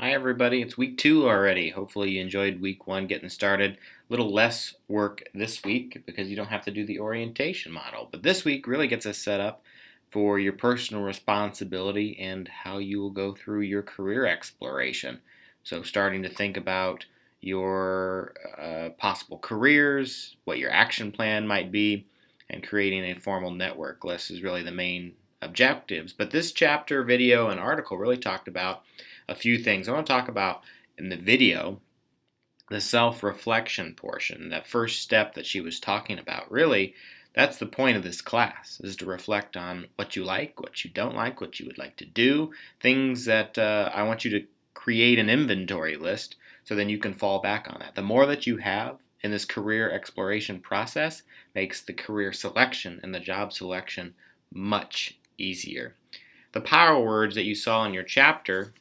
Hi, everybody. It's week two already. Hopefully, you enjoyed week one getting started. A little less work this week because you don't have to do the orientation model. But this week really gets us set up for your personal responsibility and how you will go through your career exploration. So, starting to think about your possible careers, what your action plan might be, and creating a formal network list is really the main objectives. But this chapter, video, and article really talked about a few things. I want to talk about in the video the self reflection portion, that first step that she was talking about. Really, that's the point of this class, is to reflect on what you like, what you don't like, what you would like to do, things that I want you to create an inventory list so then you can fall back on that. The more that you have in this career exploration process makes the career selection and the job selection much easier. The power words that you saw in your chapter,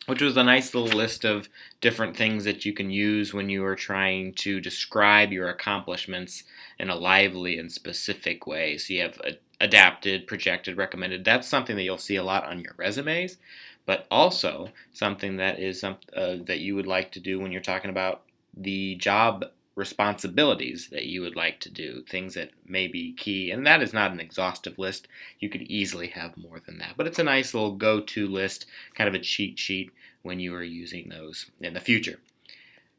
which was a nice little list of different things that you can use when you are trying to describe your accomplishments in a lively and specific way. So you have adapted, projected, recommended. That's something that you'll see a lot on your resumes, but also something that is that you would like to do when you're talking about the job responsibilities that you would like to do, things that may be key. And that is not an exhaustive list. You could easily have more than that, but it's a nice little go-to list, kind of a cheat sheet when you are using those in the future.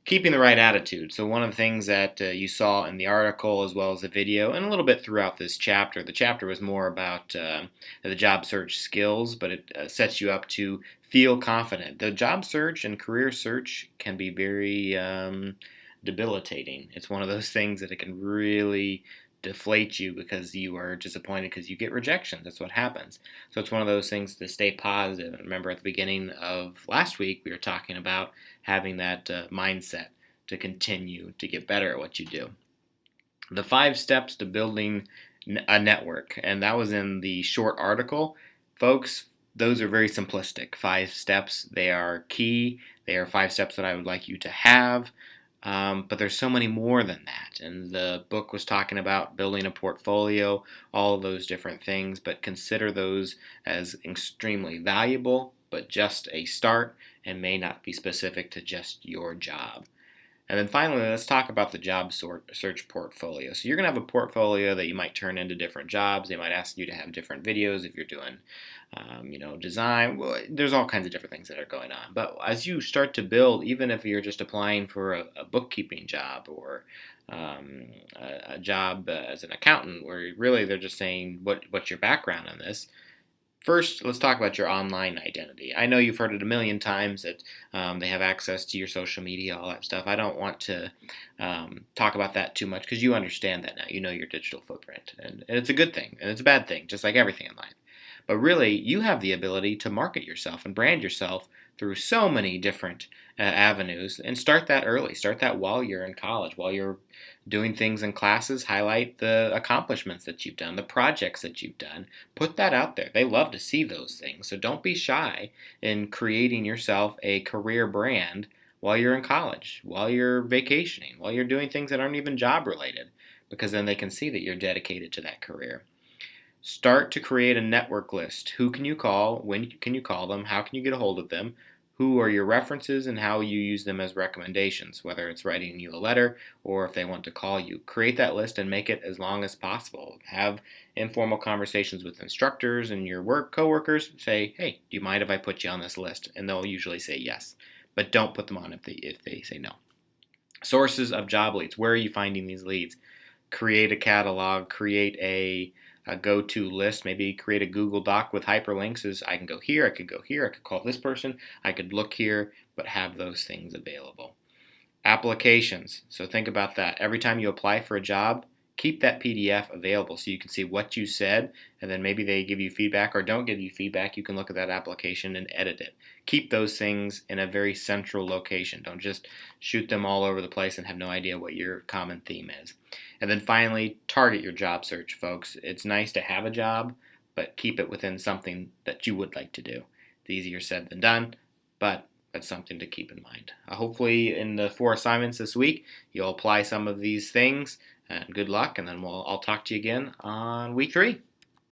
Keeping the right attitude. So one of the things that you saw in the article as well as the video and a little bit throughout this chapter, the chapter was more about the job search skills, but it sets you up to feel confident. The job search and career search can be very debilitating. It's one of those things that it can really deflate you because you are disappointed because you get rejection. That's what happens. So it's one of those things to stay positive. And remember, at the beginning of last week, we were talking about having that mindset to continue to get better at what you do. The 5 steps to building a network, and that was in the short article. Folks, those are very simplistic. 5 steps. They are key. They are 5 steps that I would like you to have. But there's so many more than that. And the book was talking about building a portfolio, all of those different things, but consider those as extremely valuable, but just a start and may not be specific to just your job. And then finally, let's talk about the job search portfolio. So you're going to have a portfolio that you might turn into different jobs. They might ask you to have different videos if you're doing, design. Well, there's all kinds of different things that are going on. But as you start to build, even if you're just applying for a bookkeeping job or a job as an accountant, where really they're just saying what's your background on this. First, let's talk about your online identity. I know you've heard it a million times that they have access to your social media, all that stuff. I don't want to talk about that too much because you understand that now. You know your digital footprint. And it's a good thing, and it's a bad thing, just like everything in life. But really, you have the ability to market yourself and brand yourself through so many different avenues. And start that early. Start that while you're in college, while you're doing things in classes. Highlight the accomplishments that you've done, the projects that you've done. Put that out there. They love to see those things. So don't be shy in creating yourself a career brand while you're in college, while you're vacationing, while you're doing things that aren't even job related, because then they can see that you're dedicated to that career. Start to create a network list. Who can you call? When can you call them? How can you get a hold of them? Who are your references and how you use them as recommendations, whether it's writing you a letter or if they want to call you. Create that list and make it as long as possible. Have informal conversations with instructors and your coworkers. Say, hey, do you mind if I put you on this list? And they'll usually say yes. But don't put them on if they say no. Sources of job leads. Where are you finding these leads? Create a catalog, create a go-to list, maybe create a Google Doc with hyperlinks as I can go here, I could go here, I could call this person, I could look here, but have those things available. Applications. So think about that. Every time you apply for a job, keep that PDF available so you can see what you said, and then maybe they give you feedback or don't give you feedback. You can look at that application and edit it. Keep those things in a very central location. Don't just shoot them all over the place and have no idea what your common theme is. And then finally, target your job search, folks. It's nice to have a job, but keep it within something that you would like to do. It's easier said than done, but that's something to keep in mind. Hopefully in the 4 assignments this week, you'll apply some of these things, and good luck, and then I'll talk to you again on week 3.